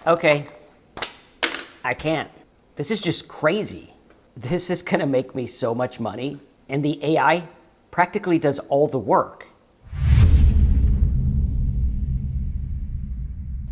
Okay, I can't. This is just crazy. This is gonna make me so much money, and the AI practically does all the work.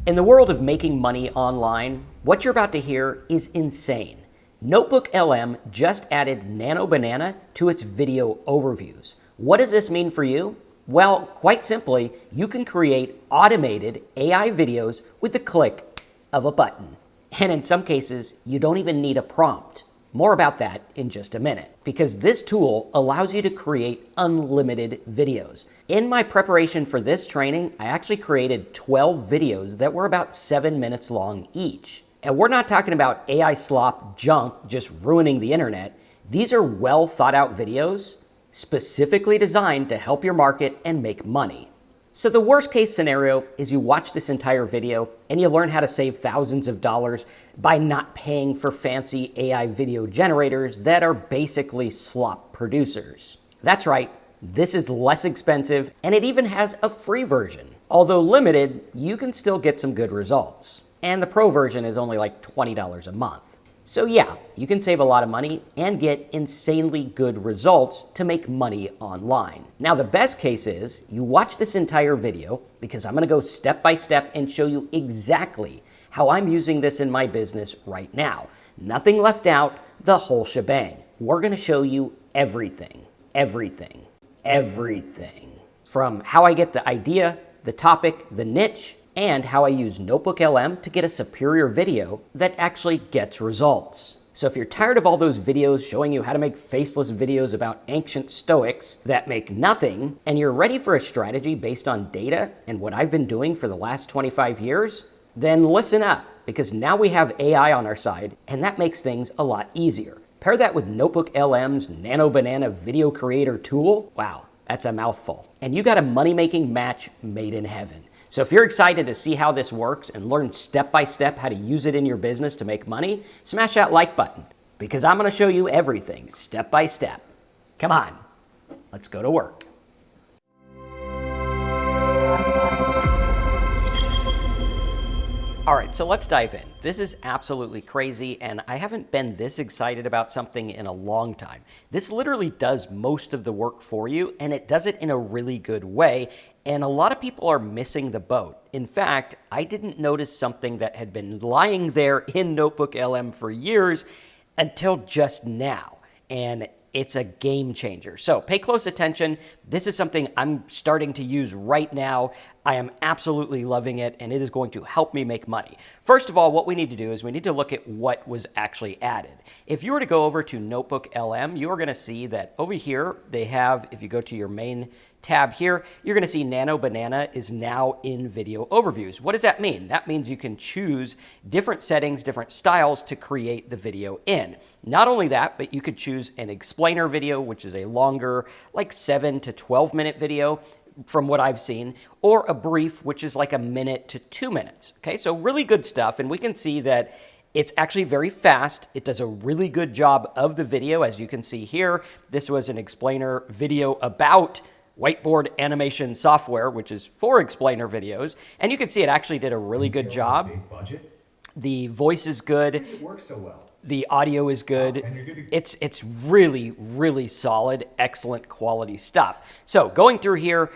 In the world of making money online, what you're about to hear is insane. NotebookLM just added Nano Banana to its video overviews. What does this mean for you? Well, quite simply, you can create automated AI videos with the click of a button. And in some cases, you don't even need a prompt. More about that in just a minute, because this tool allows you to create unlimited videos. In my preparation for this training, I actually created 12 videos that were about 7 minutes long each. And we're not talking about AI slop junk just ruining the internet. These are well thought out videos, specifically designed to help your market and make money. So the worst case scenario is you watch this entire video and you learn how to save thousands of dollars by not paying for fancy AI video generators that are basically slop producers. That's right, this is less expensive and it even has a free version. Although limited, you can still get some good results. And the pro version is only like $20 a month. So yeah, you can save a lot of money and get insanely good results to make money online. Now the best case is you watch this entire video, because I'm gonna go step by step and show you exactly how I'm using this in my business right now. Nothing left out, the whole shebang. We're gonna show you everything. From how I get the idea, the topic, the niche, and how I use NotebookLM to get a superior video that actually gets results. So if you're tired of all those videos showing you how to make faceless videos about ancient stoics that make nothing, and you're ready for a strategy based on data and what I've been doing for the last 25 years, then listen up, because now we have AI on our side, and that makes things a lot easier. Pair that with NotebookLM's Nano Banana video creator tool. Wow, that's a mouthful. And you got a money-making match made in heaven. So if you're excited to see how this works and learn step by step how to use it in your business to make money, smash that like button, because I'm gonna show you everything step by step. Come on, let's go to work. All right, so let's dive in. This is absolutely crazy, and I haven't been this excited about something in a long time. This literally does most of the work for you, and it does it in a really good way, and a lot of people are missing the boat. In fact, I didn't notice something that had been lying there in NotebookLM for years until just now, and it's a game changer. So pay close attention. This is something I'm starting to use right now. I am absolutely loving it, and it is going to help me make money. First of all, what we need to do is we need to look at what was actually added. If you were to go over to NotebookLM, you are gonna see that over here, they have, if you go to your main tab here, you're gonna see Nano Banana is now in video overviews. What does that mean? That means you can choose different settings, different styles to create the video in. Not only that, but you could choose an explainer video, which is a longer, like 7 to 12 minute video from what I've seen, or a brief, which is like 1 minute to 2 minutes. Okay, so really good stuff. And we can see that it's actually very fast. It does a really good job of the video. As you can see here, this was an explainer video about whiteboard animation software, which is for explainer videos. And you can see it actually did a really good job. The voice is good. It works so well. The audio is good. It's really, really solid, excellent quality stuff. So going through here,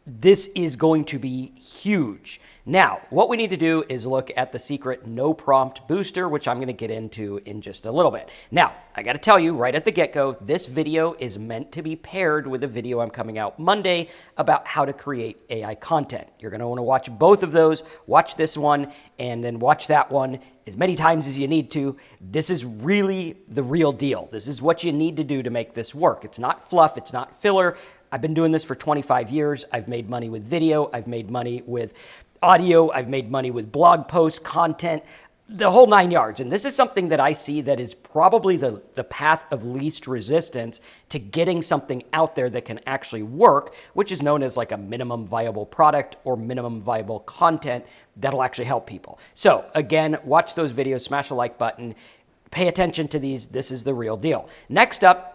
this is going to be huge. Now, what we need to do is look at the secret no prompt booster, which I'm going to get into in just a little bit. Now, I got to tell you right at the get-go, this video is meant to be paired with a video I'm coming out Monday about how to create AI content. You're going to want to watch both of those. Watch this one and then watch that one as many times as you need to. This is really the real deal. This is what you need to do to make this work. It's not fluff. It's not filler. I've been doing this for 25 years. I've made money with video. I've made money with audio. I've made money with blog posts, content, the whole 9 yards. And this is something that I see that is probably the path of least resistance to getting something out there that can actually work, which is known as like a minimum viable product or minimum viable content that'll actually help people. So again, watch those videos, smash the like button, pay attention to these. This is the real deal. Next up,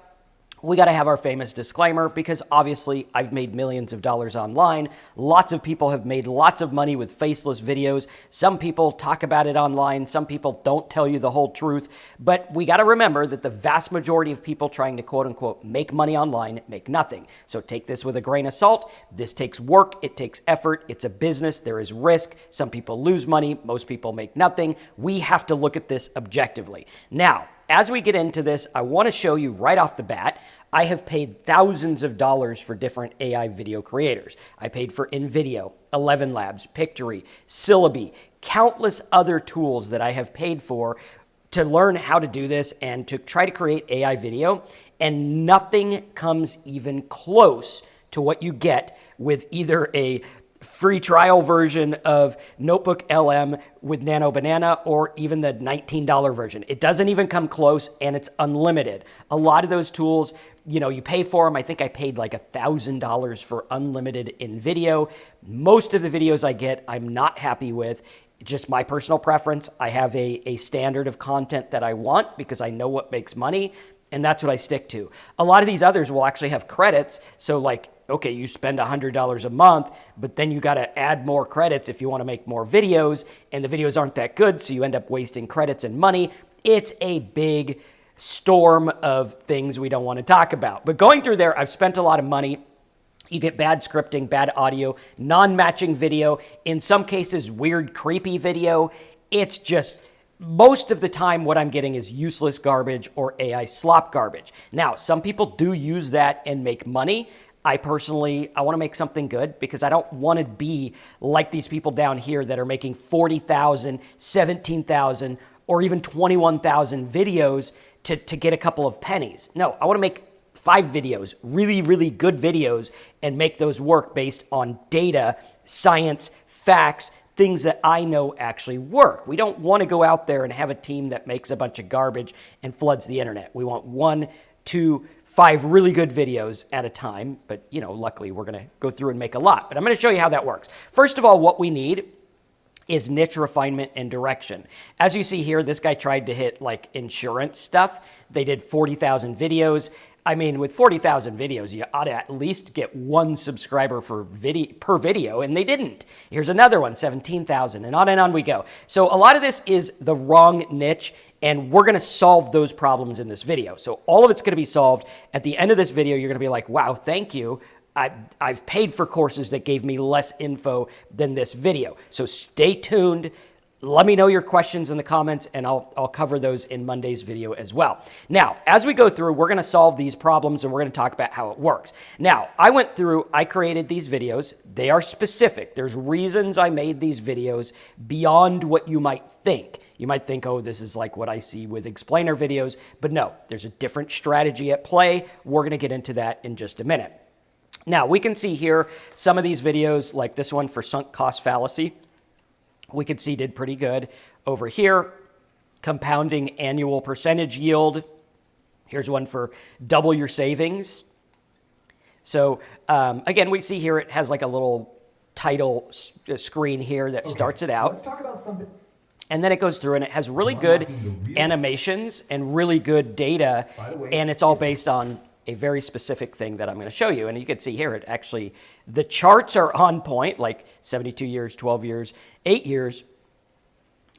we got to have our famous disclaimer because obviously I've made millions of dollars online. Lots of people have made lots of money with faceless videos. Some people talk about it online. Some people don't tell you the whole truth. But we got to remember that the vast majority of people trying to quote unquote make money online make nothing. So take this with a grain of salt. This takes work. It takes effort. It's a business. There is risk. Some people lose money. Most people make nothing. We have to look at this objectively. Now, as we get into this, I want to show you right off the bat, I have paid thousands of dollars for different AI video creators. I paid for InVideo, 11 Labs, Pictory, Syllabi, countless other tools that I have paid for to learn how to do this and to try to create AI video, and nothing comes even close to what you get with either a free trial version of NotebookLM with Nano Banana or even the $19 version. It doesn't even come close, and it's unlimited. A lot of those tools, you know, you pay for them. I think I paid like $1,000 for unlimited in video. Most of the videos I get, I'm not happy with. Just my personal preference. I have a standard of content that I want because I know what makes money, and that's what I stick to. A lot of these others will actually have credits. So like, okay, you spend $100 a month, but then you got to add more credits if you want to make more videos, and the videos aren't that good, so you end up wasting credits and money. It's a big storm of things we don't want to talk about. But going through there, I've spent a lot of money. You get bad scripting, bad audio, non-matching video, in some cases, weird, creepy video. It's just, most of the time, what I'm getting is useless garbage or AI slop garbage. Now, some people do use that and make money. I personally, I want to make something good because I don't want to be like these people down here that are making 40,000, 17,000, or even 21,000 videos to get a couple of pennies. No, I want to make 5 videos, really, really good videos, and make those work based on data, science, facts, things that I know actually work. We don't want to go out there and have a team that makes a bunch of garbage and floods the internet. We want 1, 2, 5 really good videos at a time, but you know, luckily we're going to go through and make a lot. But I'm going to show you how that works. First of all, what we need is niche refinement and direction. As you see here, this guy tried to hit like insurance stuff. They did 40,000 videos. I mean, with 40,000 videos, you ought to at least get 1 subscriber per video, and they didn't. Here's another one, 17,000, and on we go. So a lot of this is the wrong niche, and we're gonna solve those problems in this video. So all of it's gonna be solved. At the end of this video, you're gonna be like, wow, thank you. I've paid for courses that gave me less info than this video. So stay tuned. Let me know your questions in the comments, and I'll cover those in Monday's video as well. Now, as we go through, we're going to solve these problems, and we're going to talk about how it works. Now, I created these videos. They are specific. There's reasons I made these videos beyond what you might think. You might think, oh, this is like what I see with explainer videos, but no, there's a different strategy at play. We're going to get into that in just a minute. Now, we can see here some of these videos, like this one for sunk cost fallacy. We could see did pretty good. Over here, compounding annual percentage yield. Here's one for double your savings. So again, we see here it has like a little title screen here that starts it out. Let's talk about something. And then it goes through and it has really good animations and really good data. And it's all based on a very specific thing that I'm going to show you. And you can see here, it actually, the charts are on point, like 72 years, 12 years, 8 years.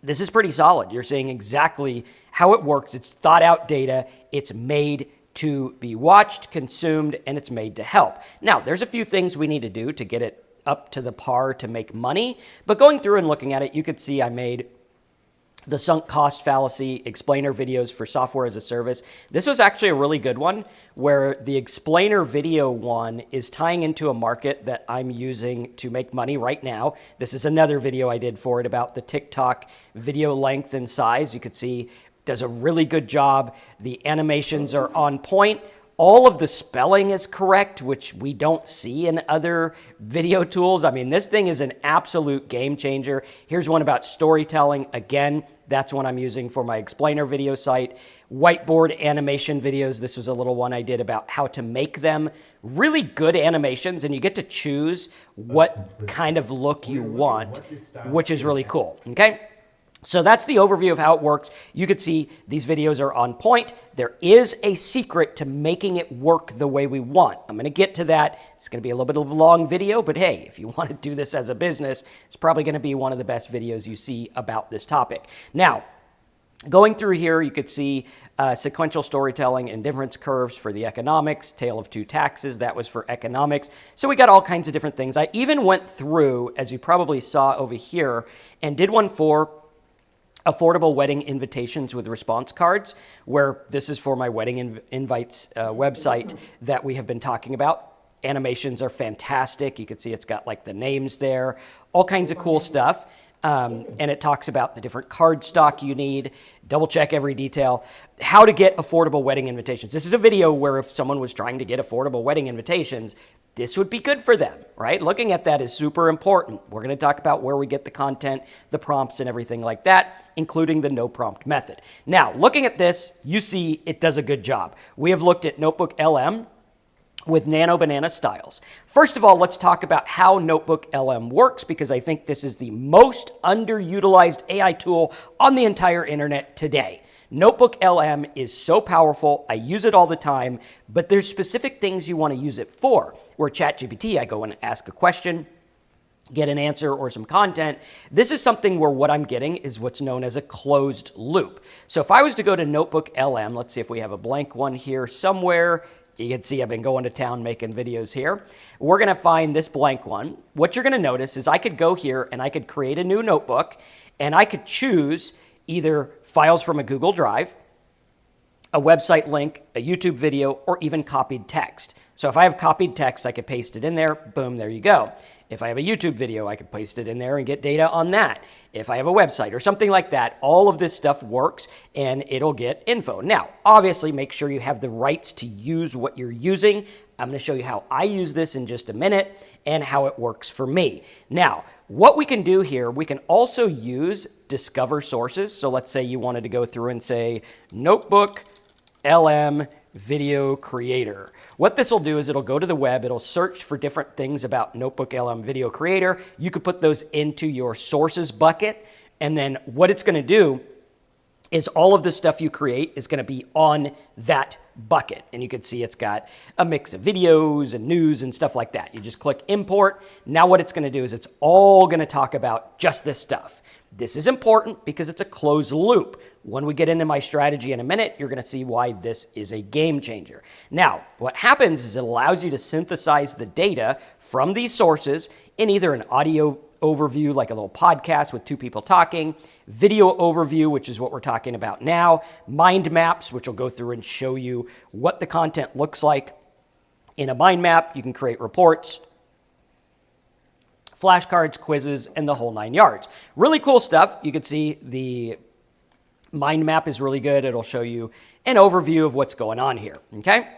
This is pretty solid. You're seeing exactly how it works. It's thought out data. It's made to be watched, consumed, and it's made to help. Now, there's a few things we need to do to get it up to the par to make money. But going through and looking at it, you could see I made the sunk cost fallacy explainer videos for software as a service. This was actually a really good one where the explainer video one is tying into a market that I'm using to make money right now. This is another video I did for it about the TikTok video length and size. You could see does a really good job. The animations are on point. All of the spelling is correct, which we don't see in other video tools. I mean, this thing is an absolute game changer. Here's one about storytelling. Again, that's one I'm using for my explainer video site. Whiteboard animation videos. This was a little one I did about how to make them. Really good animations, and you get to choose what kind of look you want, which is really cool, okay? So that's the overview of how it works. You can see these videos are on point. There is a secret to making it work the way we want. I'm going to get to that. It's going to be a little bit of a long video, but hey, if you want to do this as a business, it's probably going to be one of the best videos you see about this topic. Now, going through here, you could see sequential storytelling and difference curves for the economics, tale of two taxes, that was for economics. So we got all kinds of different things. I even went through, as you probably saw over here, and did one for affordable wedding invitations with response cards, where this is for my wedding invites website that we have been talking about. Animations are fantastic. You can see it's got like the names there, all kinds of cool stuff. And it talks about the different card stock you need, double check every detail, how to get affordable wedding invitations. This is a video where if someone was trying to get affordable wedding invitations, this would be good for them, right? Looking at that is super important. We're going to talk about where we get the content, the prompts, and everything like that, including the no prompt method. Now, looking at this, you see it does a good job. We have looked at NotebookLM with Nano Banana styles. First of all, let's talk about how NotebookLM works, because I think this is the most underutilized AI tool on the entire internet today. NotebookLM is so powerful. I use it all the time, but there's specific things you want to use it for. Where ChatGPT, I go and ask a question, get an answer or some content. This is something where what I'm getting is what's known as a closed loop. So if I was to go to NotebookLM, let's see if we have a blank one here somewhere. You can see I've been going to town making videos here. We're going to find this blank one. What you're going to notice is I could go here and I could create a new notebook, and I could choose either files from a Google Drive, a website link, a YouTube video, or even copied text. So if I have copied text, I could paste it in there. Boom, there you go. If I have a YouTube video, I could paste it in there and get data on that. If I have a website or something like that, all of this stuff works and it'll get info. Now, obviously, make sure you have the rights to use what you're using. I'm going to show you how I use this in just a minute and how it works for me. Now, what we can do here, we can also use discover sources. So let's say you wanted to go through and say NotebookLM video creator. What this will do is it'll go to the web, it'll search for different things about NotebookLM video creator. You could put those into your sources bucket, and then what it's going to do is all of the stuff you create is going to be on that bucket. And you can see it's got a mix of videos and news and stuff like that. You just click import. Now what it's going to do is it's all going to talk about just this stuff. This is important because it's a closed loop. When we get into my strategy in a minute, you're going to see why this is a game changer. Now, what happens is it allows you to synthesize the data from these sources in either an audio overview, like a little podcast with two people talking, video overview, which is what we're talking about now, mind maps, which will go through and show you what the content looks like. In a mind map, you can create reports, flashcards, quizzes, and the whole 9 yards. Really cool stuff. You can see the mind map is really good. It'll show you an overview of what's going on here, okay?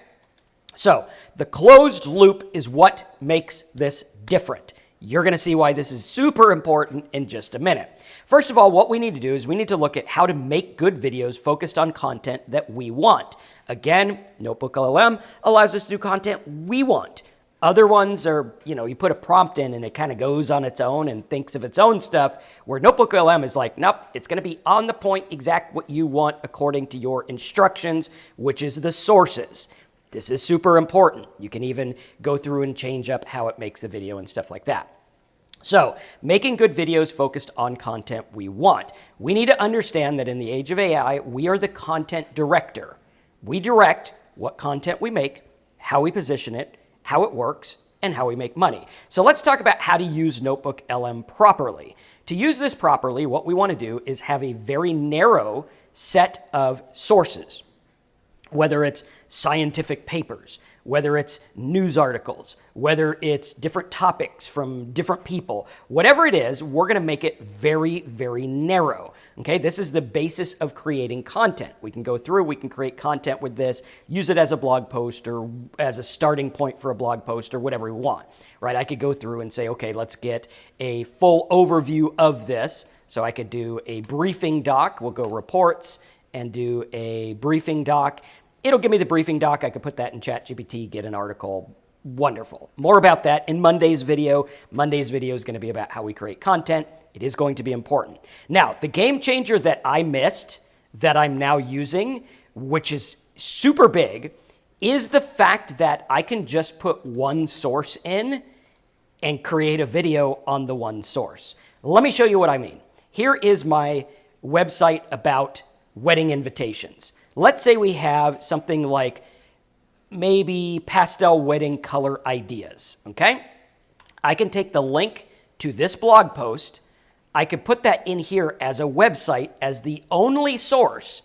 So the closed loop is what makes this different. You're going to see why this is super important in just a minute. First of all, what we need to do is we need to look at how to make good videos focused on content that we want. Again, NotebookLM allows us to do content we want. Other ones are, you put a prompt in and it kind of goes on its own and thinks of its own stuff, where NotebookLM is like, nope, it's going to be on the point, exact what you want according to your instructions, which is the sources. This is super important. You can even go through and change up how it makes the video and stuff like that. So, making good videos focused on content we want. We need to understand that in the age of AI, we are the content director. We direct what content we make, how we position it, how it works, and how we make money. So let's talk about how to use NotebookLM properly. To use this properly, what we want to do is have a very narrow set of sources, whether it's scientific papers, whether it's news articles, whether it's different topics from different people, whatever it is, we're going to make it very, very narrow. Okay, this is the basis of creating content. We can go through, we can create content with this, use it as a blog post or as a starting point for a blog post or whatever we want, right? I could go through and say, okay, let's get a full overview of this. So I could do a briefing doc. We'll go reports and do a briefing doc. It'll give me the briefing doc. I could put that in ChatGPT, get an article. Wonderful. More about that in Monday's video. Monday's video is going to be about how we create content. It is going to be important. Now, the game changer that I missed that I'm now using, which is super big, is the fact that I can just put one source in and create a video on the one source. Let me show you what I mean. Here is my website about wedding invitations. Let's say we have something like maybe pastel wedding color ideas, okay? I can take the link to this blog post. I could put that in here as a website as the only source,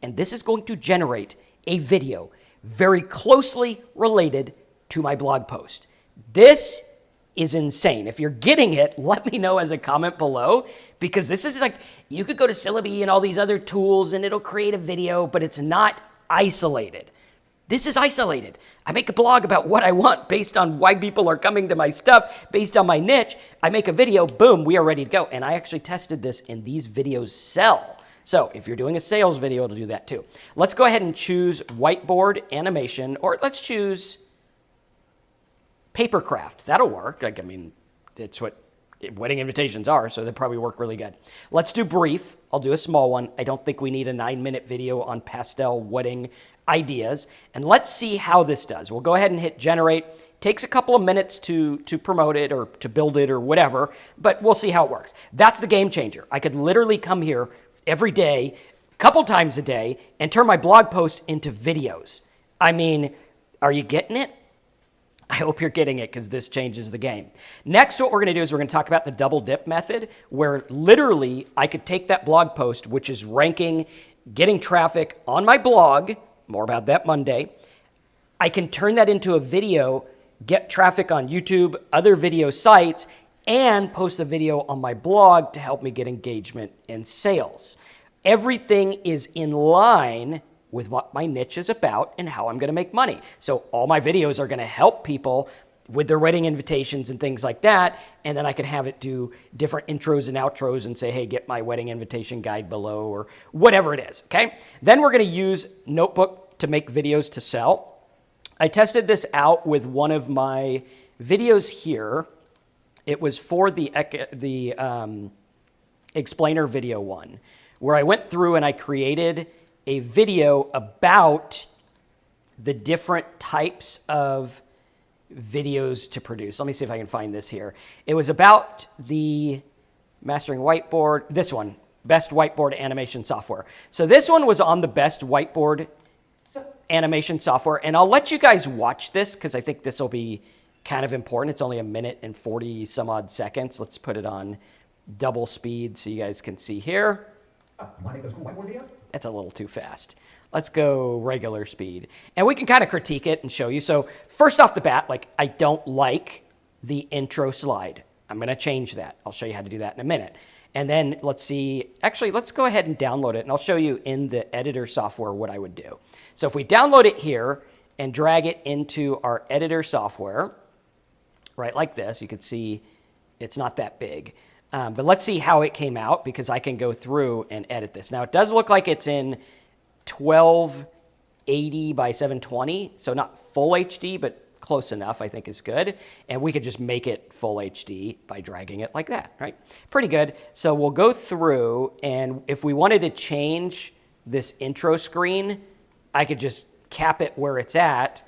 and this is going to generate a video very closely related to my blog post. This is insane. If you're getting it, let me know as a comment below, because this is like, you could go to Syllabi and all these other tools and it'll create a video, but it's not isolated. This is isolated. I make a blog about what I want based on why people are coming to my stuff, based on my niche. I make a video, boom, we are ready to go. And I actually tested this, and these videos sell. So if you're doing a sales video, it'll do that too. Let's go ahead and choose whiteboard animation, or let's choose papercraft. That'll work. Like, I mean, it's what wedding invitations are, so they probably work really good. Let's do brief. I'll do a small one. I don't think we need a 9-minute video on pastel wedding ideas. And let's see how this does. We'll go ahead and hit generate. Takes a couple of minutes to promote it or to build it or whatever, but we'll see how it works. That's the game changer. I could literally come here every day, a couple times a day, and turn my blog posts into videos. I mean, are you getting it? I hope you're getting it, because this changes the game. Next, what we're going to do is we're going to talk about the double dip method, where literally I could take that blog post, which is ranking, getting traffic on my blog, more about that Monday. I can turn that into a video, get traffic on YouTube, other video sites, and post a video on my blog to help me get engagement and sales. Everything is in line with what my niche is about and how I'm going to make money. So all my videos are going to help people with their wedding invitations and things like that. And then I can have it do different intros and outros and say, hey, get my wedding invitation guide below, or whatever it is. Okay. Then we're going to use Notebook to make videos to sell. I tested this out with one of my videos here. It was for the explainer video one, where I went through and I created a video about the different types of videos to produce. Let me see if I can find this here. It was about the mastering whiteboard, this one, best whiteboard animation software. So this one was on the best whiteboard animation software, and I'll let you guys watch this because I think this will be kind of important. It's only 1 minute and 40 some odd seconds. Let's put it on double speed so you guys can see here. You want to make those cool whiteboard videos? That's a little too fast. Let's go regular speed. And we can kind of critique it and show you. So first off the bat, like, I don't like the intro slide. I'm going to change that. I'll show you how to do that in a minute. And then let's see, actually, let's go ahead and download it. And I'll show you in the editor software what I would do. So if we download it here and drag it into our editor software, right, like this, you can see it's not that big. But let's see how it came out, because I can go through and edit this. Now, it does look like it's in 1280 by 720, so not full HD, but close enough, I think is good. And we could just make it full HD by dragging it like that, right? Pretty good. So we'll go through, and if we wanted to change this intro screen, I could just cap it where it's at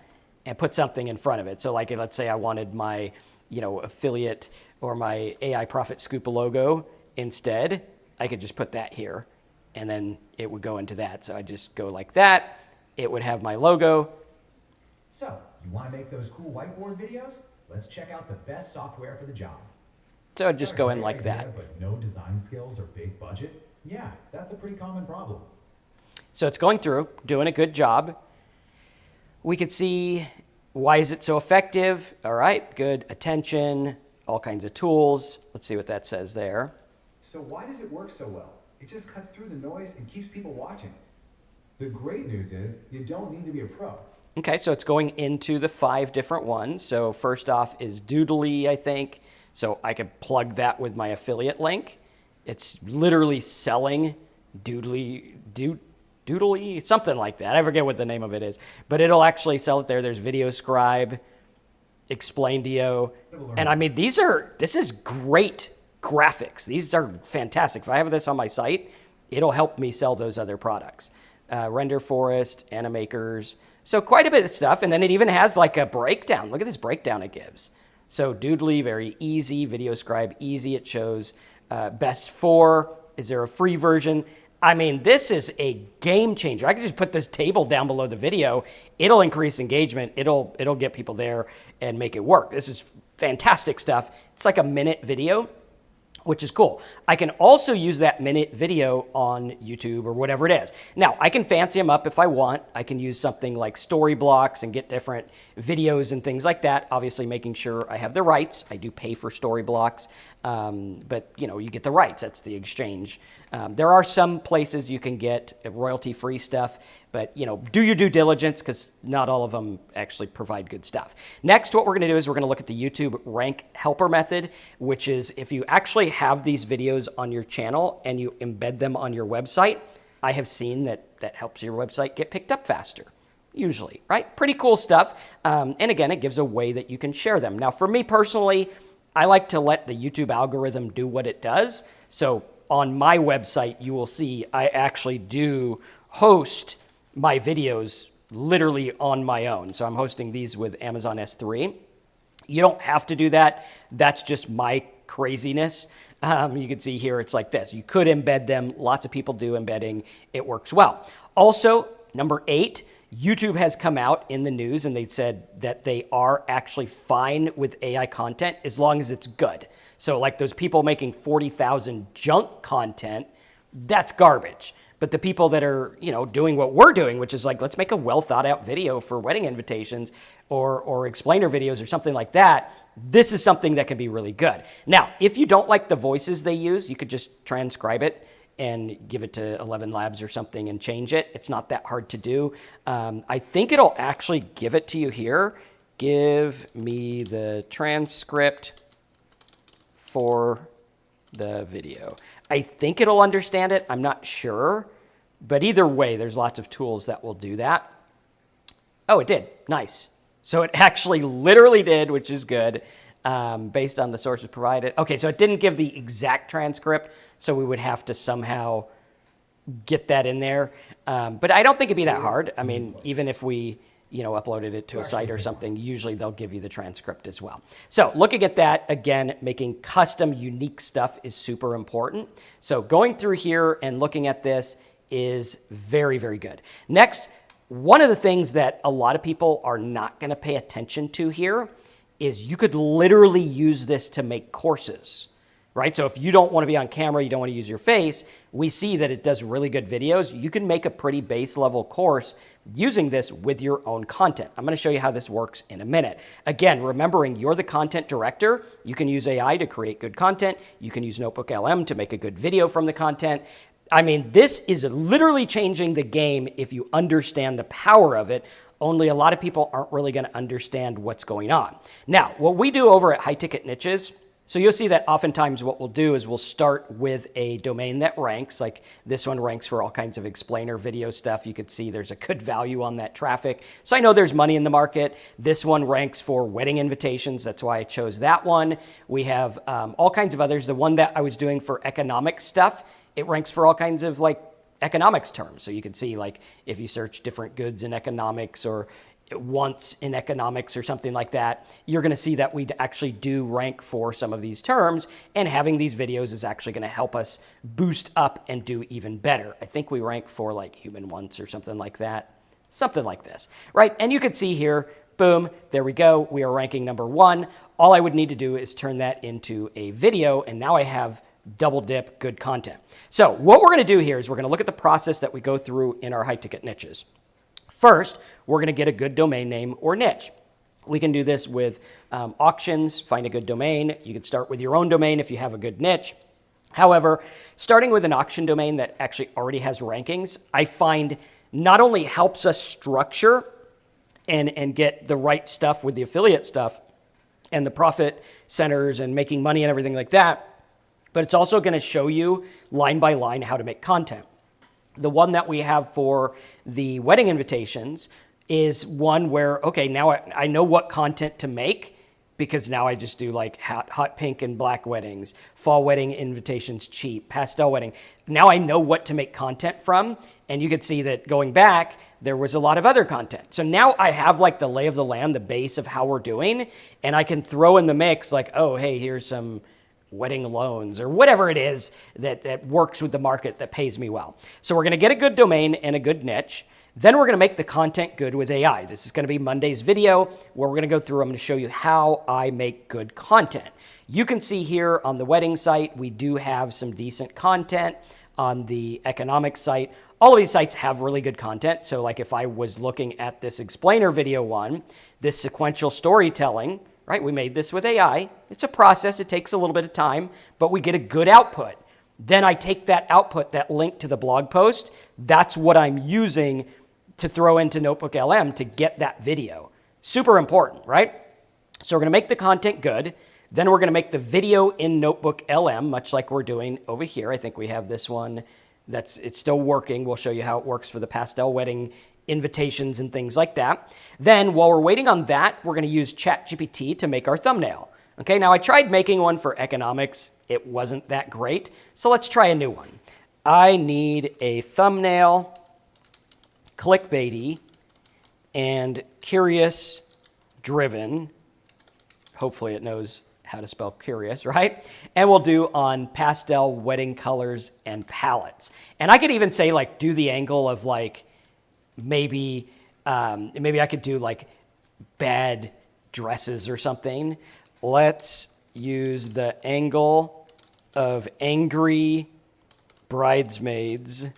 and put something in front of it. So like, let's say I wanted my, affiliate or my AI Profit Scoop logo instead, I could just put that here, and then it would go into that. So I just go like that. It would have my logo. So, you want to make those cool whiteboard videos? Let's check out the best software for the job. So I'd just go in like that. But no design skills or big budget? Yeah, that's a pretty common problem. So it's going through, doing a good job. We could see, why is it so effective? All right, good. Attention, all kinds of tools. Let's see what that says there. So why does it work so well? It just cuts through the noise and keeps people watching. The great news is you don't need to be a pro. Okay, so it's going into the 5 different ones. So first off is Doodly, I think. So I could plug that with my affiliate link. It's literally selling Doodly, something like that. I forget what the name of it is, but it'll actually sell it there. There's Video Scribe, Explaindio, and I mean, this is great graphics. These are fantastic. If I have this on my site, it'll help me sell those other products. Render Forest, Animakers. So quite a bit of stuff. And then it even has like a breakdown. Look at this breakdown it gives. So Doodly, very easy. VideoScribe, easy. It shows best for. Is there a free version? I mean, this is a game changer. I can just put this table down below the video. It'll increase engagement. It'll get people there and make it work. This is fantastic stuff. It's like a minute video, which is cool. I can also use that minute video on YouTube or whatever it is. Now, I can fancy them up if I want. I can use something like story blocks and get different videos and things like that, obviously making sure I have the rights. I do pay for story blocks, but you get the rights. That's the exchange. There are some places you can get royalty-free stuff, but do your due diligence because not all of them actually provide good stuff. Next, what we're going to do is we're going to look at the YouTube rank helper method, which is if you actually have these videos on your channel and you embed them on your website, I have seen that helps your website get picked up faster. Usually, right? Pretty cool stuff. And again, it gives a way that you can share them. Now, for me personally, I like to let the YouTube algorithm do what it does. So on my website, you will see I actually do host my videos literally on my own. So I'm hosting these with Amazon S3. You don't have to do that. That's just my craziness. You can see here, it's like this. You could embed them. Lots of people do embedding. It works well. Also, number 8, YouTube has come out in the news and they said that they are actually fine with AI content as long as it's good. So like those people making 40,000 junk content, that's garbage. But the people that are, doing what we're doing, which is like, let's make a well thought out video for wedding invitations or explainer videos or something like that, this is something that can be really good. Now, if you don't like the voices they use, you could just transcribe it and give it to 11 Labs or something and change it. It's not that hard to do. I think it'll actually give it to you here. Give me the transcript for the video. I think it'll understand it. I'm not sure. But either way, there's lots of tools that will do that. Oh, it did. Nice. So it actually literally did, which is good, based on the sources provided. Okay, so it didn't give the exact transcript, so we would have to somehow get that in there. But I don't think it'd be that hard. I mean, even if we uploaded it to a site or something, usually they'll give you the transcript as well. So looking at that, again, making custom, unique stuff is super important. So going through here and looking at this is very, very good. Next, one of the things that a lot of people are not going to pay attention to here is you could literally use this to make courses, right? So if you don't want to be on camera, you don't want to use your face, we see that it does really good videos. You can make a pretty base level course using this with your own content. I'm going to show you how this works in a minute. Again, remembering you're the content director, you can use AI to create good content. You can use NotebookLM to make a good video from the content. I mean, this is literally changing the game if you understand the power of it. Only a lot of people aren't really going to understand what's going on. Now, what we do over at High Ticket Niches, so you'll see that oftentimes what we'll do is we'll start with a domain that ranks, like this one ranks for all kinds of explainer video stuff. You could see there's a good value on that traffic. So I know there's money in the market. This one ranks for wedding invitations. That's why I chose that one. We have all kinds of others. The one that I was doing for economic stuff, it ranks for all kinds of like economics terms. So you can see like if you search different goods in economics or once in economics or something like that, you're going to see that we actually do rank for some of these terms, and having these videos is actually going to help us boost up and do even better. I think we rank for like human once or something like that, something like this, right? And you can see here, boom, there we go. We are ranking number 1. All I would need to do is turn that into a video, and now I have double dip good content. So what we're going to do here is we're going to look at the process that we go through in our high ticket niches. First, we're going to get a good domain name or niche. We can do this with auctions, find a good domain. You could start with your own domain if you have a good niche. However, starting with an auction domain that actually already has rankings, I find not only helps us structure and get the right stuff with the affiliate stuff and the profit centers and making money and everything like that, but it's also going to show you line by line how to make content. The one that we have for the wedding invitations is one where, okay, now I know what content to make because now I just do like hot pink and black weddings, fall wedding invitations cheap, pastel wedding. Now I know what to make content from. And you could see that going back, there was a lot of other content. So now I have like the lay of the land, the base of how we're doing, and I can throw in the mix like, oh, hey, here's some wedding loans or whatever it is that works with the market that pays me well. So we're going to get a good domain and a good niche. Then we're going to make the content good with AI. This is going to be Monday's video where we're going to go through. I'm going to show you how I make good content. You can see here on the wedding site, we do have some decent content. On the economic site, all of these sites have really good content. So like if I was looking at this explainer video one, this sequential storytelling, right? We made this with AI. It's a process. It takes a little bit of time, but we get a good output. Then I take that output, that link to the blog post. That's what I'm using to throw into NotebookLM to get that video. Super important, right? So we're going to make the content good. Then we're going to make the video in NotebookLM, much like we're doing over here. I think we have this one it's still working. We'll show you how it works for the pastel wedding invitations and things like that. Then while we're waiting on that, we're going to use ChatGPT to make our thumbnail. Okay, now I tried making one for economics. It wasn't that great. So let's try a new one. I need a thumbnail, clickbaity, and curious driven. Hopefully it knows how to spell curious, right? And we'll do on pastel wedding colors and palettes. And I could even say like, do the angle of like, maybe I could do like bad dresses or something. Let's use the angle of angry bridesmaids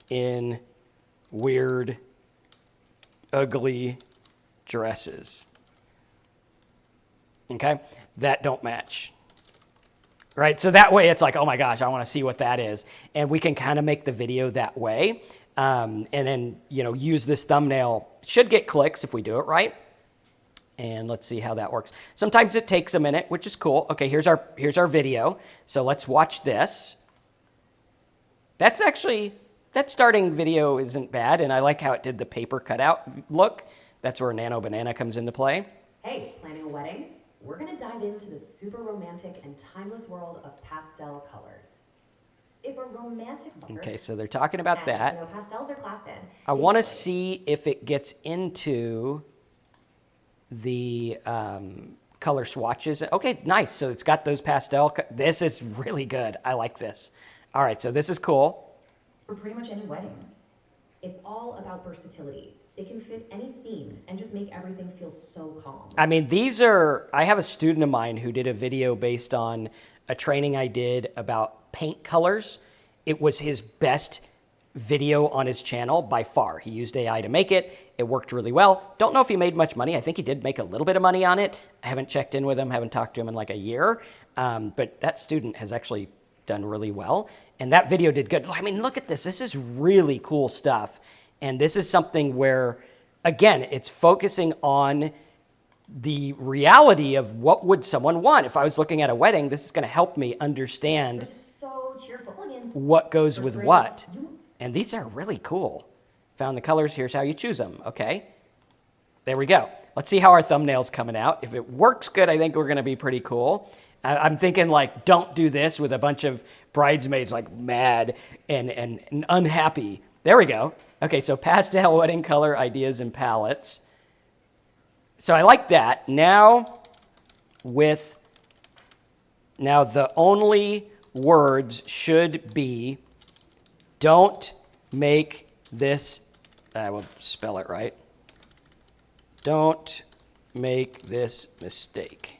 in weird, ugly dresses. Okay, that don't match, right? So that way it's like, oh my gosh, I want to see what that is. And we can kind of make the video that way. And then, use this thumbnail. Should get clicks if we do it right. And let's see how that works. Sometimes it takes a minute, which is cool. Okay, here's our video. So let's watch this. That starting video isn't bad. And I like how it did the paper cutout look. That's where Nano Banana comes into play. Hey, planning a wedding? We're going to dive into the super romantic and timeless world of pastel colors. If a romantic... Okay, so they're talking about that. Pastels are class then. I want to see if it gets into the color swatches. Okay, nice. So it's got those pastel. This is really good. I like this. All right, so this is cool. For pretty much any wedding. It's all about versatility. It can fit any theme and just make everything feel so calm. I mean, I have a student of mine who did a video based on a training I did about paint colors. It was his best video on his channel by far. He used AI to make it. It worked really well. Don't know if he made much money. I think he did make a little bit of money on it. I haven't checked in with him, haven't talked to him in like a year. But that student has actually done really well. And that video did good. I mean, look at this. This is really cool stuff. And this is something where, again, it's focusing on the reality of what would someone want. If I was looking at a wedding, this is going to help me understand what goes with what. And these are really cool. Found the colors. Here's how you choose them. Okay. There we go. Let's see how our thumbnail's coming out. If it works good, I think we're going to be pretty cool. I'm thinking like, don't do this with a bunch of bridesmaids like mad and unhappy. There we go. Okay, so pastel wedding color ideas and palettes. So I like that. Now the only words should be, don't make this, I will spell it right. Don't make this mistake.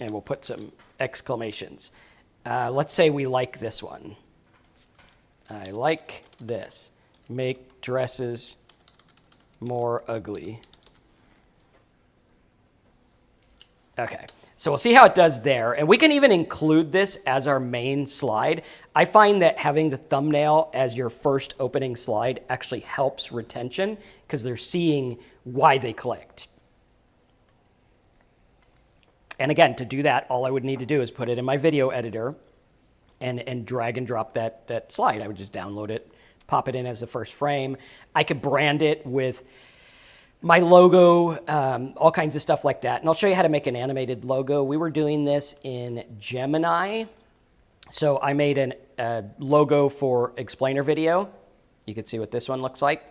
And we'll put some exclamations. Let's say we like this one. I like this. Make dresses more ugly. Okay, so we'll see how it does there. And we can even include this as our main slide. I find that having the thumbnail as your first opening slide actually helps retention because they're seeing why they clicked. And again, to do that, all I would need to do is put it in my video editor and drag and drop that slide. I would just download it, pop it in as the first frame. I could brand it with my logo, all kinds of stuff like that. And I'll show you how to make an animated logo. We were doing this in Gemini. So I made a logo for explainer video. You can see what this one looks like.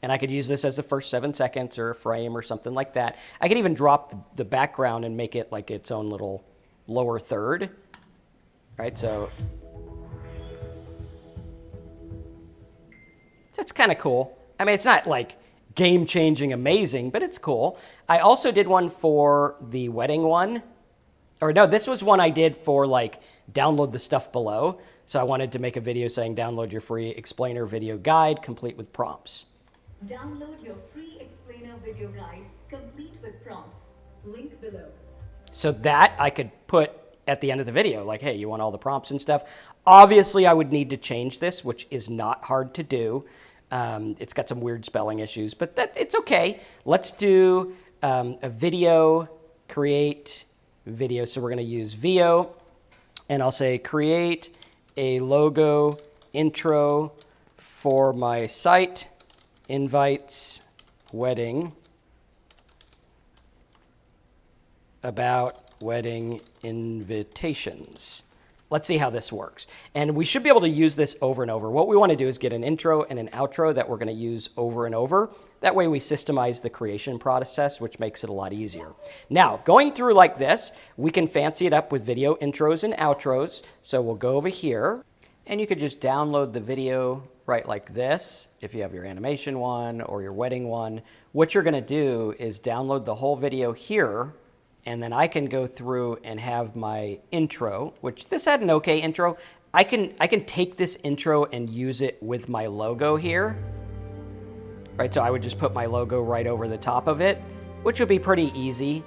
And I could use this as the first 7 seconds or a frame or something like that. I could even drop the background and make it like its own little lower third. Right, so that's kind of cool. I mean, it's not like game-changing amazing, but it's cool. I also did one for the wedding one. Or no, this was one I did for like download the stuff below. So I wanted to make a video saying download your free explainer video guide complete with prompts. Download your free explainer video guide complete with prompts. Link below. So that I could put at the end of the video, like, hey, you want all the prompts and stuff. Obviously, I would need to change this, which is not hard to do. It's got some weird spelling issues, but it's okay. Let's do a video, create video. So we're going to use VO, and I'll say create a logo intro for my site, invites wedding, about wedding invitations. Let's see how this works. And we should be able to use this over and over. What we want to do is get an intro and an outro that we're going to use over and over. That way we systemize the creation process, which makes it a lot easier. Now, going through like this, we can fancy it up with video intros and outros. So we'll go over here, and you could just download the video right like this. If you have your animation one or your wedding one, what you're going to do is download the whole video here. And then I can go through and have my intro, which this had an okay intro. I can take this intro and use it with my logo here. Right, so I would just put my logo right over the top of it, which would be pretty easy.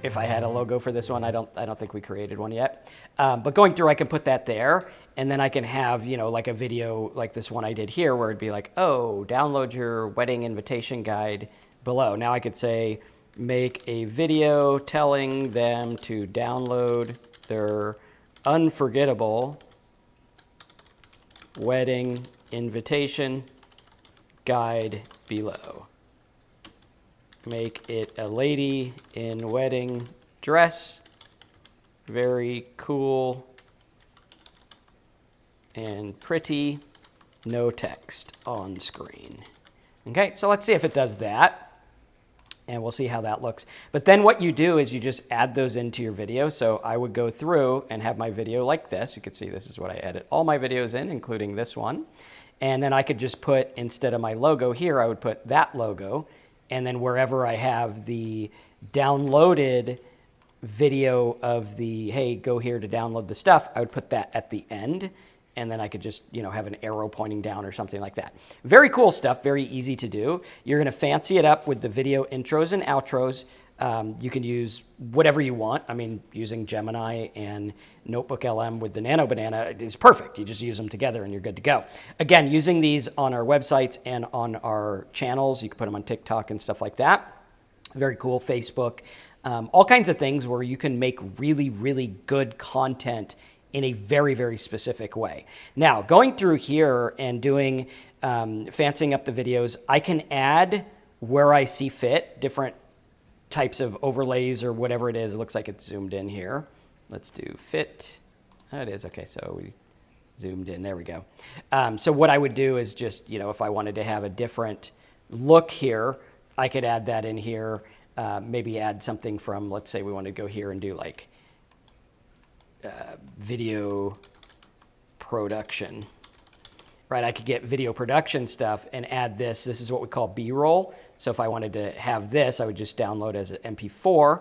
If I had a logo for this one, I don't think we created one yet. But going through, I can put that there, and then I can have, you know, like a video like this one I did here, where it'd be like, oh, download your wedding invitation guide below. Now I could say, make a video telling them to download their unforgettable wedding invitation guide below. Make it a lady in wedding dress, very cool and pretty, no text on screen. Okay, so let's see if it does that. And we'll see how that looks. But then what you do is you just add those into your video. So I would go through and have my video like this. You can see this is what I edit all my videos in, including this one. And then I could just put, instead of my logo here, I would put that logo. And then wherever I have the downloaded video of the, hey, go here to download the stuff, I would put that at the end. And then I could just, you know, have an arrow pointing down or something like that. Very cool stuff, very easy to do. You're going to fancy it up with the video intros and outros. You can use whatever you want. I mean, using Gemini and NotebookLM with the Nano Banana is perfect. You just use them together and you're good to go. Again, using these on our websites and on our channels. You can put them on TikTok and stuff like that. Very cool. Facebook. All kinds of things where you can make really, really good content in a very, very specific way. Now, going through here and doing, fancying up the videos, I can add where I see fit, different types of overlays or whatever it is. It looks like it's zoomed in here. Let's do fit. Oh, it is, okay, so we zoomed in, there we go. So what I would do is just, you know, if I wanted to have a different look here, I could add that in here, maybe add something from, let's say we want to go here and do like, video production, right? I could get video production stuff and add this. This is what we call B-roll. So if I wanted to have this, I would just download as an MP4,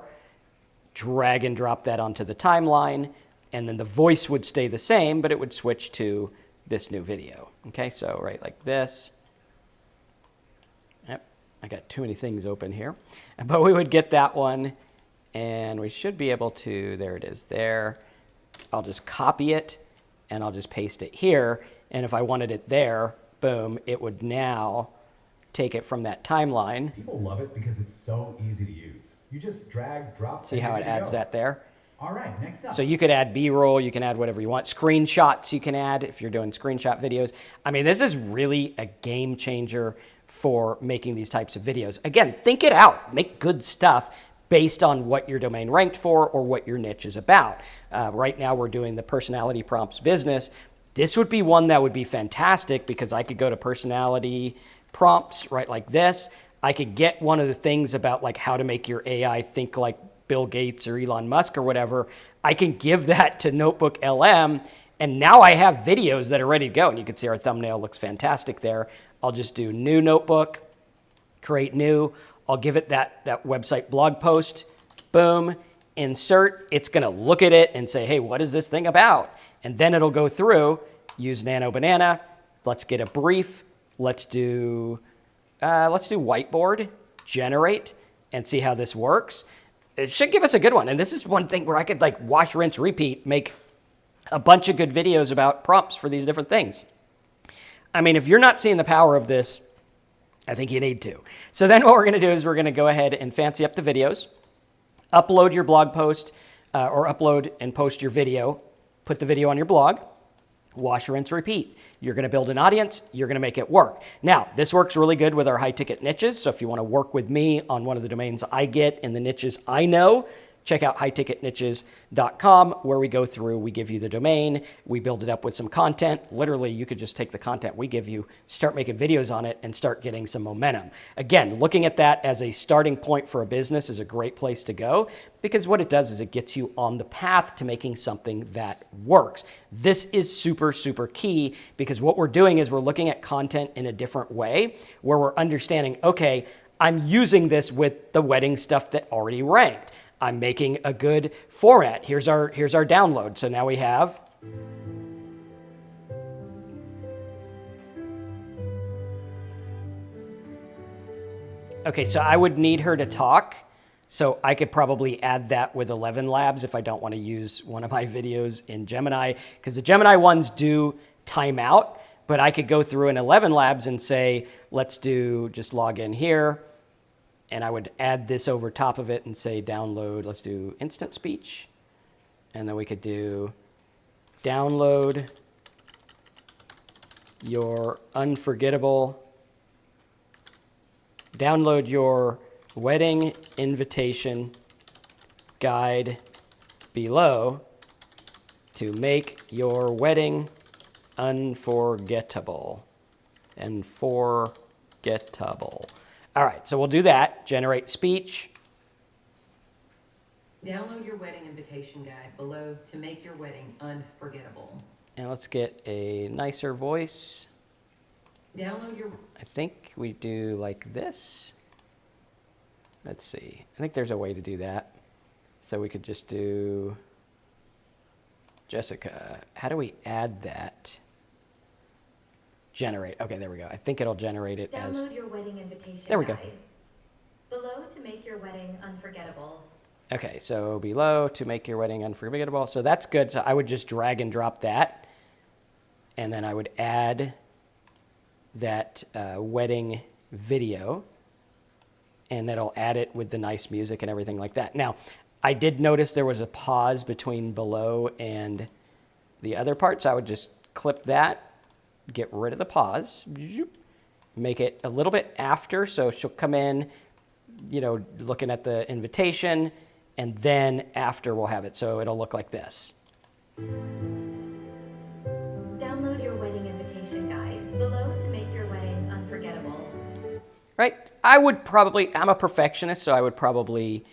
drag and drop that onto the timeline, and then the voice would stay the same, but it would switch to this new video. Okay, so right like this. Yep, I got too many things open here. But we would get that one, and we should be able to, there it is there. I'll just copy it and I'll just paste it here. And if I wanted it there, boom, it would now take it from that timeline. People love it because it's so easy to use. You just drag, drop. See how it adds that there? All right, next up. So you could add B-roll, you can add whatever you want. Screenshots you can add if you're doing screenshot videos. I mean, this is really a game changer for making these types of videos. Again, think it out. Make good stuff based on what your domain ranked for or what your niche is about. Right now, we're doing the personality prompts business. This would be one that would be fantastic because I could go to personality prompts, right, like this. I could get one of the things about like how to make your AI think like Bill Gates or Elon Musk or whatever. I can give that to NotebookLM, and now I have videos that are ready to go. And you can see our thumbnail looks fantastic there. I'll just do new notebook, create new. I'll give it that website blog post, boom, insert. It's going to look at it and say, hey, what is this thing about? And then it'll go through, use Nano Banana. Let's get a brief. Let's do whiteboard, generate, and see how this works. It should give us a good one. And this is one thing where I could like wash, rinse, repeat, make a bunch of good videos about prompts for these different things. I mean, if you're not seeing the power of this, I think you need to. So then what we're going to do is we're going to go ahead and fancy up the videos, upload your blog post, or upload and post your video, put the video on your blog, wash, rinse, repeat. You're going to build an audience. You're going to make it work. Now, this works really good with our high-ticket niches. So if you want to work with me on one of the domains I get in the niches I know, check out highticketniches.com, where we go through, we give you the domain, we build it up with some content. Literally, you could just take the content we give you, start making videos on it, and start getting some momentum. Again, looking at that as a starting point for a business is a great place to go, because what it does is it gets you on the path to making something that works. This is super, super key, because what we're doing is we're looking at content in a different way, where we're understanding, okay, I'm using this with the wedding stuff that already ranked. I'm making a good format. Here's our download. So now we have okay, so I would need her to talk. So I could probably add that with 11 Labs if I don't want to use one of my videos in Gemini, because the Gemini ones do time out, but I could go through in 11 Labs and say, let's do, just log in here. And I would add this over top of it and say download, let's do instant speech. And then we could do download your wedding invitation guide below to make your wedding unforgettable and forgettable. All right, so we'll do that. Generate speech. Download your wedding invitation guide below to make your wedding unforgettable. And let's get a nicer voice. Download your... I think we do like this. Let's see. I think there's a way to do that. So we could just do Jessica. How do we add that? Generate. Okay, there we go. I think it'll generate it as... Download your wedding invitation There we go. guide below to make your wedding unforgettable. Okay, so below to make your wedding unforgettable. So that's good. So I would just drag and drop that. And then I would add that wedding video. And that'll add it with the nice music and everything like that. Now, I did notice there was a pause between below and the other part. So I would just clip that, get rid of the pause, make it a little bit after. So she'll come in, you know, looking at the invitation, and then after we'll have it. So it'll look like this. Download your wedding invitation guide below to make your wedding unforgettable. Right? I would probably, I'm a perfectionist, so I would probably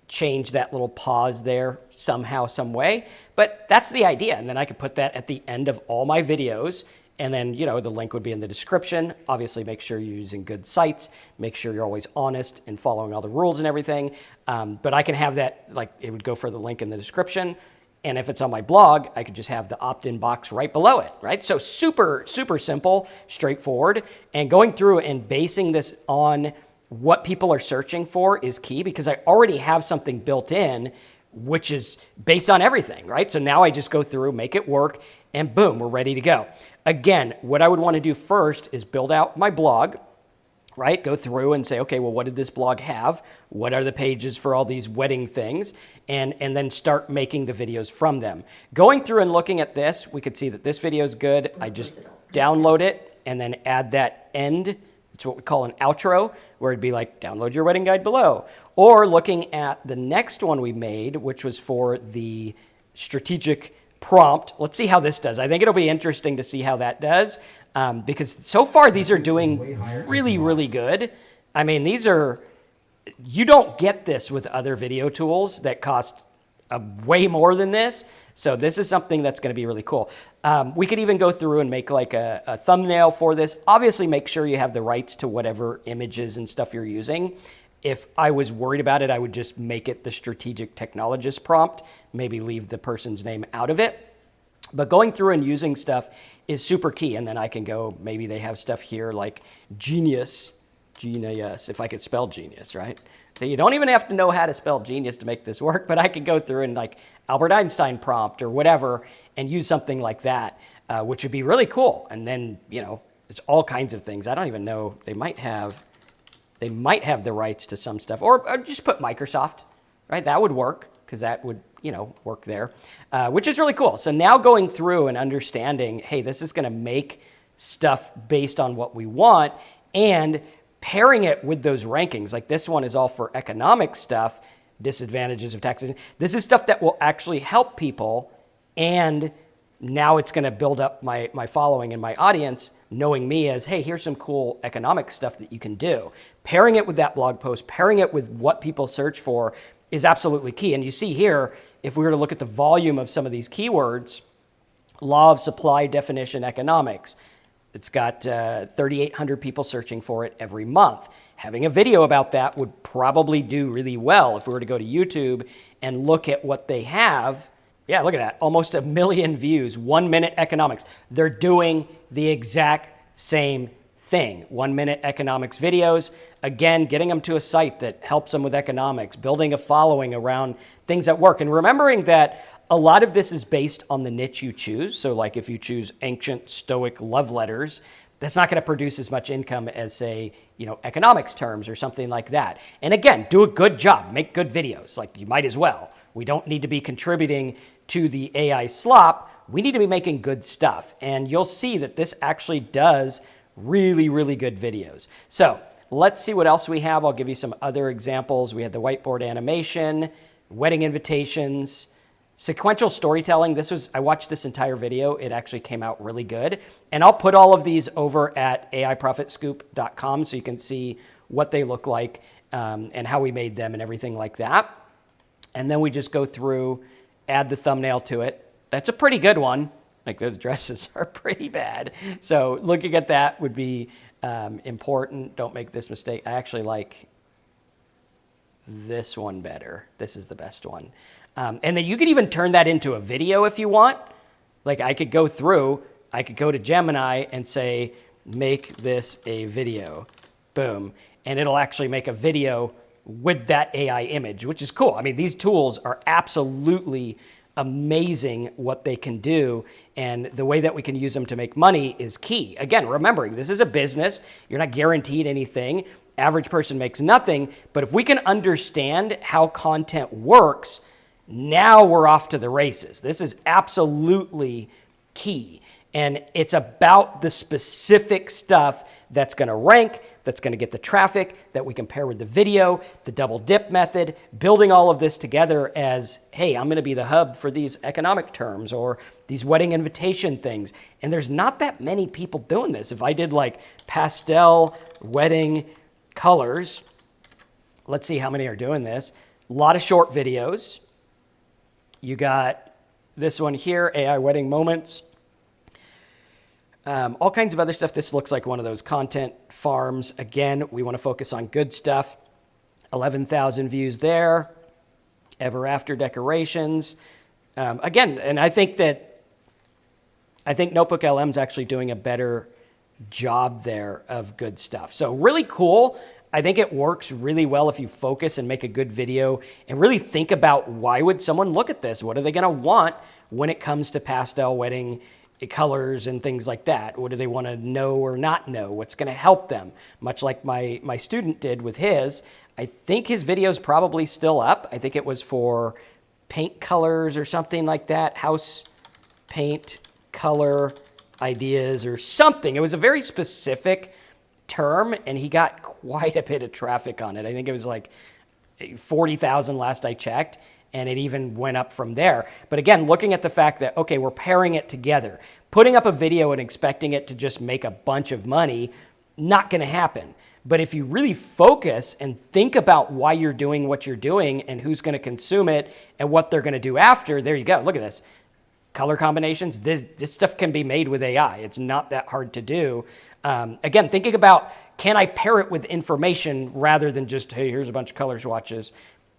change that little pause there somehow, some way. But that's the idea. And then I could put that at the end of all my videos. And then, you know, the link would be in the description. Obviously, make sure you're using good sites. Make sure you're always honest and following all the rules and everything. But I can have that, like, it would go for the link in the description. And if it's on my blog, I could just have the opt-in box right below it, right? So super, super simple, straightforward. And going through and basing this on what people are searching for is key, because I already have something built in, which is based on everything, right? So now I just go through, make it work, and boom, we're ready to go. Again, what I would want to do first is build out my blog, right? Go through and say, okay, well, what did this blog have? What are the pages for all these wedding things? And then start making the videos from them. Going through and looking at this, we could see that this video is good. I just download it and then add that end it's what we call an outro, where it'd be like, download your wedding guide below. Or looking at the next one we made, which was for the strategic prompt. Let's see how this does. I think it'll be interesting to see how that does, because so far these are doing really, really good. I mean, these are, you don't get this with other video tools that cost way more than this. So this is something that's going to be really cool. We could even go through and make like a thumbnail for this. Obviously, make sure you have the rights to whatever images and stuff you're using. If I was worried about it, I would just make it the strategic technologist prompt, maybe leave the person's name out of it. But going through and using stuff is super key. And then I can go, maybe they have stuff here like genius, if I could spell genius, right? So you don't even have to know how to spell genius to make this work, but I could go through and like Albert Einstein prompt or whatever and use something like that, which would be really cool. And then, you know, it's all kinds of things. I don't even know. They might have the rights to some stuff, or just put Microsoft, right? That would work, because that would, you know, work there, which is really cool. So now going through and understanding, hey, this is going to make stuff based on what we want, and pairing it with those rankings. Like this one is all for economic stuff, disadvantages of taxes. This is stuff that will actually help people, and now it's going to build up my following and my audience, knowing me as, hey, here's some cool economic stuff that you can do. Pairing it with that blog post, pairing it with what people search for is absolutely key. And you see here, if we were to look at the volume of some of these keywords, law of supply definition economics, it's got 3,800 people searching for it every month. Having a video about that would probably do really well if we were to go to YouTube and look at what they have. Yeah, look at that. Almost 1 million views, 1 minute economics. They're doing the exact same thing. 1 minute economics videos. Again, getting them to a site that helps them with economics, building a following around things that work. And remembering that a lot of this is based on the niche you choose. So like if you choose ancient Stoic love letters, that's not going to produce as much income as, say, you know, economics terms or something like that. And again, do a good job, make good videos. Like you might as well. We don't need to be contributing to the AI slop. We need to be making good stuff. And you'll see that this actually does really, really good videos. So let's see what else we have. I'll give you some other examples. We had the whiteboard animation, wedding invitations, sequential storytelling. I watched this entire video. It actually came out really good. And I'll put all of these over at AIProfitScoop.com so you can see what they look like and how we made them and everything like that. And then we just go through, add the thumbnail to it. That's a pretty good one. Like those dresses are pretty bad. So looking at that would be important. Don't make this mistake. I actually like this one better. This is the best one. And then you could even turn that into a video if you want. Like I could go through, I could go to Gemini and say, make this a video. Boom. And it'll actually make a video with that AI image, which is cool. I mean, these tools are absolutely amazing what they can do, and the way that we can use them to make money is key. Again, remembering this is a business. You're not guaranteed anything. Average person makes nothing, but if we can understand how content works, now we're off to the races. This is absolutely key, and it's about the specific stuff that's going to rank, that's going to get the traffic, that we can pair with the video, the double dip method, building all of this together as, hey, I'm going to be the hub for these economic terms or these wedding invitation things. And there's not that many people doing this. If I did like pastel wedding colors, let's see how many are doing this. A lot of short videos. You got this one here, AI wedding moments. All kinds of other stuff. This looks like one of those content farms. Again, we want to focus on good stuff. 11,000 views there. Ever after decorations. Again, and I think NotebookLM is actually doing a better job there of good stuff. So really cool. I think it works really well if you focus and make a good video and really think about, why would someone look at this? What are they going to want when it comes to pastel wedding colors and things like that? What do they want to know or not know? What's going to help them? Much like my student did with his. I think his video is probably still up. I think it was for paint colors or something like that. House paint color ideas or something. It was a very specific term, and he got quite a bit of traffic on it. I think it was like 40,000 last I checked, and it even went up from there. But again, looking at the fact that, okay, we're pairing it together. Putting up a video and expecting it to just make a bunch of money, not going to happen. But if you really focus and think about why you're doing what you're doing and who's going to consume it and what they're going to do after, there you go. Look at this. Color combinations, this stuff can be made with AI. It's not that hard to do. Again, thinking about, can I pair it with information rather than just, hey, here's a bunch of color swatches?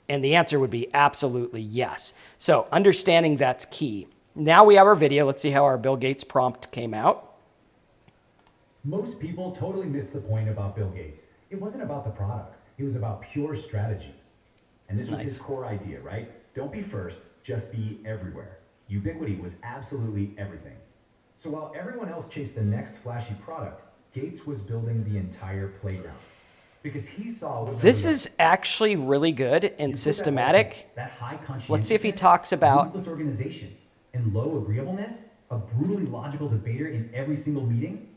And the answer would be absolutely yes. So understanding that's key. Now we have our video. Let's see how our Bill Gates prompt came out. Most people totally miss the point about Bill Gates. It wasn't about the products. It was about pure strategy. And this was his core idea, right? Don't be first, just be everywhere. Ubiquity was absolutely everything. So while everyone else chased the next flashy product, Gates was building the entire playground. Because he saw what This is actually really good and systematic. that high Let's see if he conscientiousness, talks about ruthless organization, and low agreeableness, a brutally logical debater in every single meeting.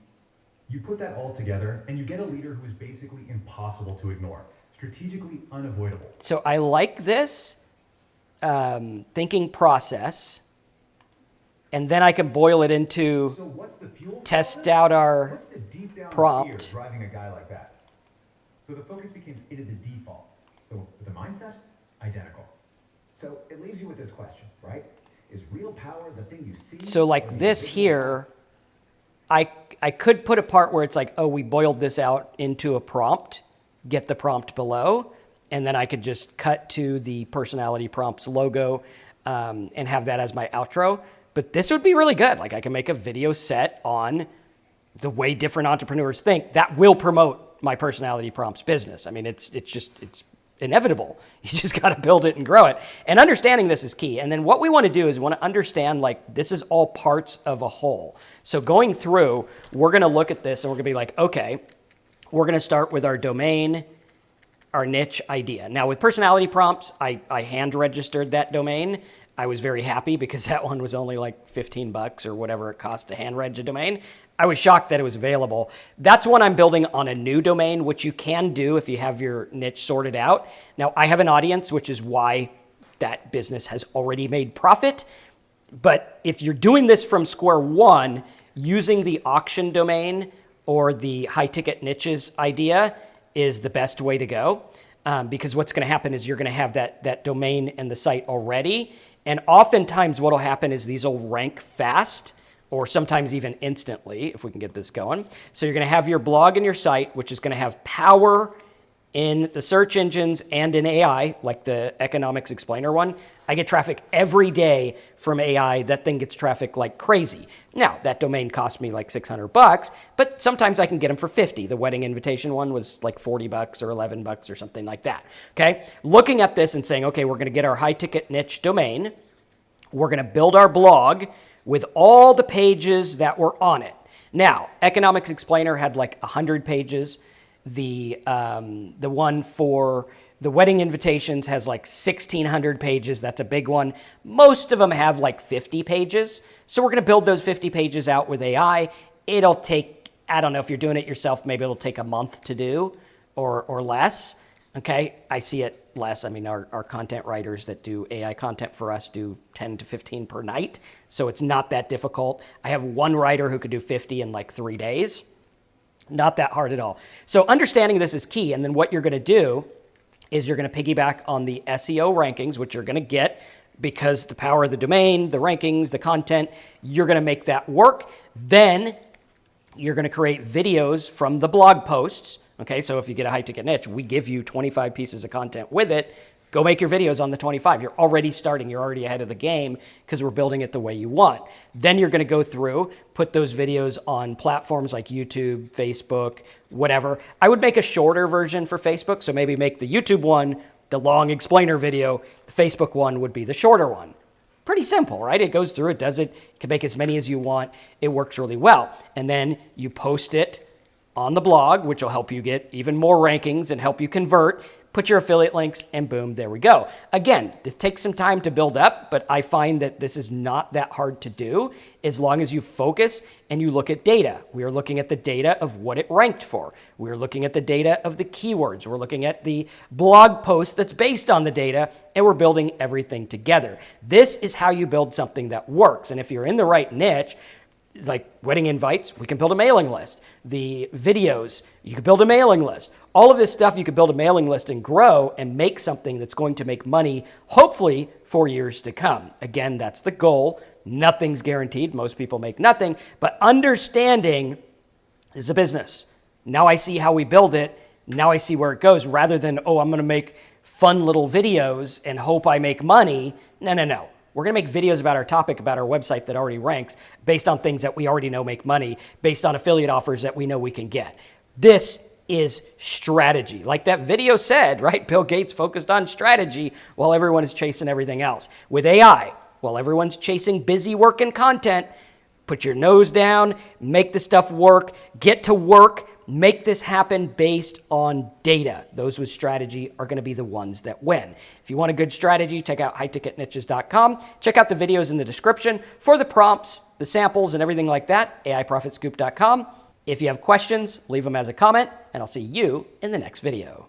You put that all together and you get a leader who is basically impossible to ignore, strategically unavoidable. So I like this thinking process, and then I can boil it into So what's the fuel for test all this? out our What's the deep down prompt. fear driving a guy like that? So the focus became stated the default, but the mindset identical. So it leaves you with this question, right? Is real power the thing you see? So or like the this invisible here, I could put a part where it's like, oh, we boiled this out into a prompt, get the prompt below, and then I could just cut to the personality prompts logo and have that as my outro. But this would be really good. Like I can make a video set on the way different entrepreneurs think that will promote my personality prompts business. I mean, it's inevitable. You just got to build it and grow it. And understanding this is key. And then what we want to do is we want to understand, like, this is all parts of a whole. So going through, we're going to look at this and we're going to be like, okay, we're going to start with our domain, our niche idea. Now with personality prompts, I hand registered that domain. I was very happy because that one was only like $15 or whatever it cost to hand reg a domain. I was shocked that it was available. That's one I'm building on a new domain, which you can do if you have your niche sorted out. Now, I have an audience, which is why that business has already made profit. But if you're doing this from square one, using the auction domain or the high ticket niches idea is the best way to go. Because what's going to happen is you're going to have that domain and the site already. And oftentimes what will happen is these will rank fast, or sometimes even instantly, if we can get this going. So you're going to have your blog and your site, which is going to have power in the search engines and in AI, like the economics explainer one. I get traffic every day from AI. That thing gets traffic like crazy. Now, that domain cost me like $600, but sometimes I can get them for 50. The wedding invitation one was like $40 or $11 or something like that. Okay, looking at this and saying, okay, we're going to get our high ticket niche domain. We're going to build our blog with all the pages that were on it. Now, Economics Explainer had like 100 pages. The one for the wedding invitations has like 1,600 pages. That's a big one. Most of them have like 50 pages. So we're going to build those 50 pages out with AI. It'll take, I don't know if you're doing it yourself, maybe it'll take a month to do or less. Okay, I see it less. I mean, our content writers that do AI content for us do 10 to 15 per night. So it's not that difficult. I have one writer who could do 50 in like 3 days. Not that hard at all. So understanding this is key. And then what you're going to do is you're going to piggyback on the SEO rankings, which you're going to get because the power of the domain, the rankings, the content, you're going to make that work. Then you're going to create videos from the blog posts. Okay, so if you get a high ticket niche, we give you 25 pieces of content with it. Go make your videos on the 25. You're already starting. You're already ahead of the game because we're building it the way you want. Then you're going to go through, put those videos on platforms like YouTube, Facebook, whatever. I would make a shorter version for Facebook. So maybe make the YouTube one the long explainer video. The Facebook one would be the shorter one. Pretty simple, right? It goes through, it does it. You can make as many as you want. It works really well. And then you post it on the blog, which will help you get even more rankings and help you convert. put your affiliate links, and boom, there we go. Again, this takes some time to build up, but I find that this is not that hard to do as long as you focus and you look at data. We are looking at the data of what it ranked for. We're looking at the data of the keywords. We're looking at the blog post that's based on the data, and we're building everything together. This is how you build something that works. And if you're in the right niche, like wedding invites, we can build a mailing list. The videos, you can build a mailing list. All of this stuff, you can build a mailing list and grow and make something that's going to make money, hopefully, for years to come. Again, that's the goal. Nothing's guaranteed. Most people make nothing. But understanding this is a business. Now I see how we build it. Now I see where it goes, rather than, oh, I'm going to make fun little videos and hope I make money. No. We're going to make videos about our topic, about our website that already ranks, based on things that we already know make money, based on affiliate offers that we know we can get. This is strategy. Like that video said, right? Bill Gates focused on strategy while everyone is chasing everything else. With AI, while everyone's chasing busy work and content, put your nose down, make the stuff work, get to work, make this happen based on data. Those with strategy are going to be the ones that win. If you want a good strategy, check out highticketniches.com. Check out the videos in the description for the prompts, the samples, and everything like that, aiprofitscoop.com. If you have questions, leave them as a comment, and I'll see you in the next video.